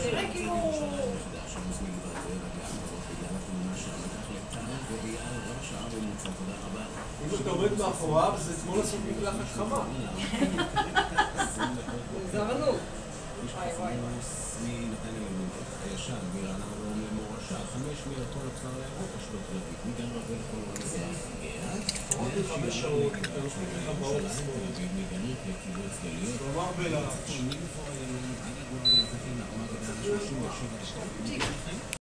תראה כאילו... אם אתה עומד מאחוריו, זה כמו לעשות מקלחת חמה. זה ערנות. וואי וואי. מנתניה הישן, מרעננה דרום למורשה, 5 מאותו לכפר הירוק, אשדוד תל אביב, מגן רבי לכל המזרח, עוד 5 שעות, אתה לוקח לך באור שמאל. מגנית לקיבוץ גלויות. כלומר בלעד. מפור הימים, עד הגבוה ביחדים, 437 דקות.